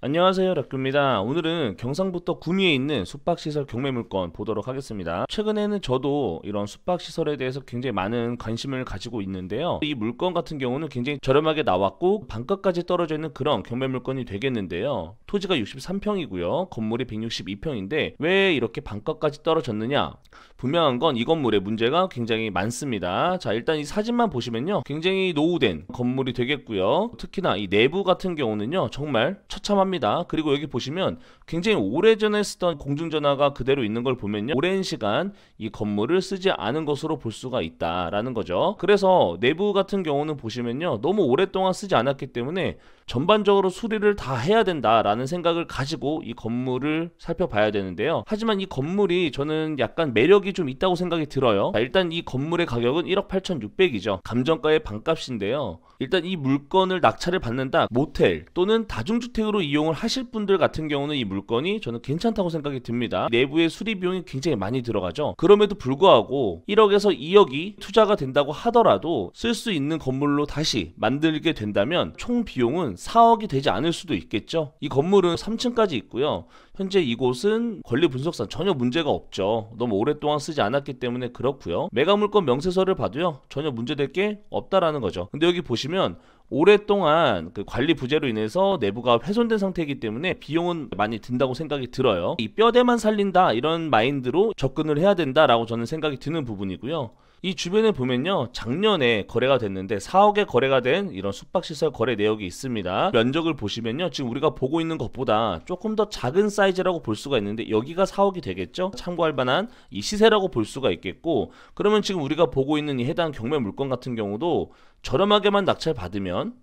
안녕하세요, 락규입니다. 오늘은 경상북도 구미에 있는 숙박시설 경매물건 보도록 하겠습니다. 최근에는 저도 이런 숙박시설에 대해서 굉장히 많은 관심을 가지고 있는데요. 이 물건 같은 경우는 굉장히 저렴하게 나왔고 반가까지 떨어져 있는 그런 경매물건이 되겠는데요. 토지가 63평이고요. 건물이 162평인데 왜 이렇게 반가까지 떨어졌느냐? 분명한 건 이 건물의 문제가 굉장히 많습니다. 자, 일단 이 사진만 보시면요, 굉장히 노후된 건물이 되겠고요. 특히나 이 내부 같은 경우는요, 정말 처참합니다. 그리고 여기 보시면 굉장히 오래전에 쓰던 공중전화가 그대로 있는 걸 보면요, 오랜 시간 이 건물을 쓰지 않은 것으로 볼 수가 있다라는 거죠. 그래서 내부 같은 경우는 보시면요, 너무 오랫동안 쓰지 않았기 때문에 전반적으로 수리를 다 해야 된다라는 생각을 가지고 이 건물을 살펴봐야 되는데요. 하지만 이 건물이 저는 약간 매력이 좀 있다고 생각이 들어요. 자, 일단 이 건물의 가격은 1억 8,600이죠. 감정가의 반값인데요. 일단 이 물건을 낙찰을 받는다, 모텔 또는 다중주택으로 이용을 하실 분들 같은 경우는 이 물건이 저는 괜찮다고 생각이 듭니다. 내부의 수리 비용이 굉장히 많이 들어가죠. 그럼에도 불구하고 1억에서 2억이 투자가 된다고 하더라도 쓸 수 있는 건물로 다시 만들게 된다면 총 비용은 4억이 되지 않을 수도 있겠죠. 이 건물은 3층까지 있고요. 현재 이곳은 권리 분석상 전혀 문제가 없죠. 너무 오랫동안 쓰지 않았기 때문에 그렇고요. 매각물건 명세서를 봐도요, 전혀 문제될 게 없다라는 거죠. 근데 여기 보시면 오랫동안 그 관리 부재로 인해서 내부가 훼손된 상태이기 때문에 비용은 많이 든다고 생각이 들어요. 이 뼈대만 살린다 이런 마인드로 접근을 해야 된다라고 저는 생각이 드는 부분이고요. 이 주변에 보면요, 작년에 거래가 됐는데 4억에 거래가 된 이런 숙박시설 거래 내역이 있습니다. 면적을 보시면요, 지금 우리가 보고 있는 것보다 조금 더 작은 사이즈라고 볼 수가 있는데 여기가 4억이 되겠죠. 참고할 만한 이 시세라고 볼 수가 있겠고, 그러면 지금 우리가 보고 있는 이 해당 경매 물건 같은 경우도 저렴하게만 낙찰 받으면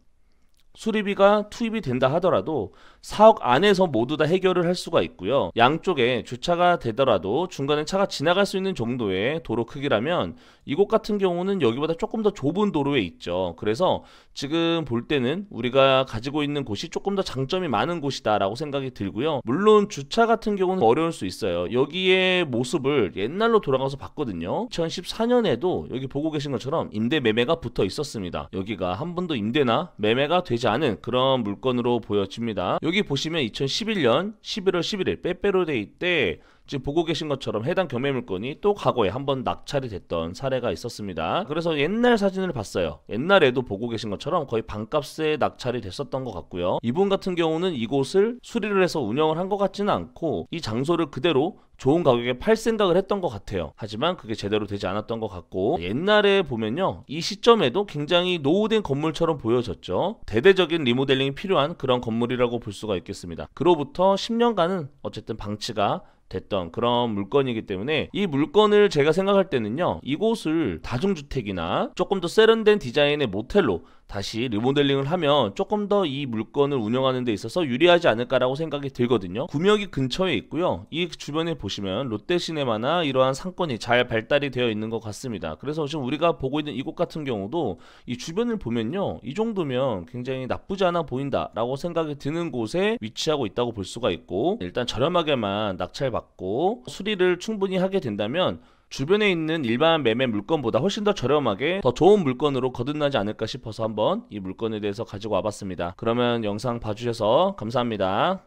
수리비가 투입이 된다 하더라도 4억 안에서 모두 다 해결을 할 수가 있고요. 양쪽에 주차가 되더라도 중간에 차가 지나갈 수 있는 정도의 도로 크기라면 이곳 같은 경우는 여기보다 조금 더 좁은 도로에 있죠. 그래서 지금 볼 때는 우리가 가지고 있는 곳이 조금 더 장점이 많은 곳이다 라고 생각이 들고요. 물론 주차 같은 경우는 어려울 수 있어요. 여기의 모습을 옛날로 돌아가서 봤거든요. 2014년에도 여기 보고 계신 것처럼 임대 매매가 붙어 있었습니다. 여기가 한 번도 임대나 매매가 되지 않은 그런 물건으로 보여집니다. 여기 보시면 2011년 11월 11일 빼빼로데이 때 지금 보고 계신 것처럼 해당 경매 물건이 또 과거에 한번 낙찰이 됐던 사례가 있었습니다. 그래서 옛날 사진을 봤어요. 옛날에도 보고 계신 것처럼 거의 반값에 낙찰이 됐었던 것 같고요. 이분 같은 경우는 이곳을 수리를 해서 운영을 한 것 같지는 않고 이 장소를 그대로 좋은 가격에 팔 생각을 했던 것 같아요. 하지만 그게 제대로 되지 않았던 것 같고, 옛날에 보면요, 이 시점에도 굉장히 노후된 건물처럼 보여졌죠. 대대적인 리모델링이 필요한 그런 건물이라고 볼 수가 있겠습니다. 그로부터 10년간은 어쨌든 방치가 됐던 그런 물건이기 때문에 이 물건을 제가 생각할 때는요, 이곳을 다중주택이나 조금 더 세련된 디자인의 모텔로 다시 리모델링을 하면 조금 더 이 물건을 운영하는 데 있어서 유리하지 않을까라고 생각이 들거든요. 구명이 근처에 있고요. 이 주변에 보시면 롯데시네마나 이러한 상권이 잘 발달이 되어 있는 것 같습니다. 그래서 지금 우리가 보고 있는 이곳 같은 경우도 이 주변을 보면요, 이 정도면 굉장히 나쁘지 않아 보인다라고 생각이 드는 곳에 위치하고 있다고 볼 수가 있고, 일단 저렴하게만 낙찰받고 수리를 충분히 하게 된다면 주변에 있는 일반 매매 물건보다 훨씬 더 저렴하게 더 좋은 물건으로 거듭나지 않을까 싶어서 한번 이 물건에 대해서 가지고 와봤습니다. 그러면 영상 봐주셔서 감사합니다.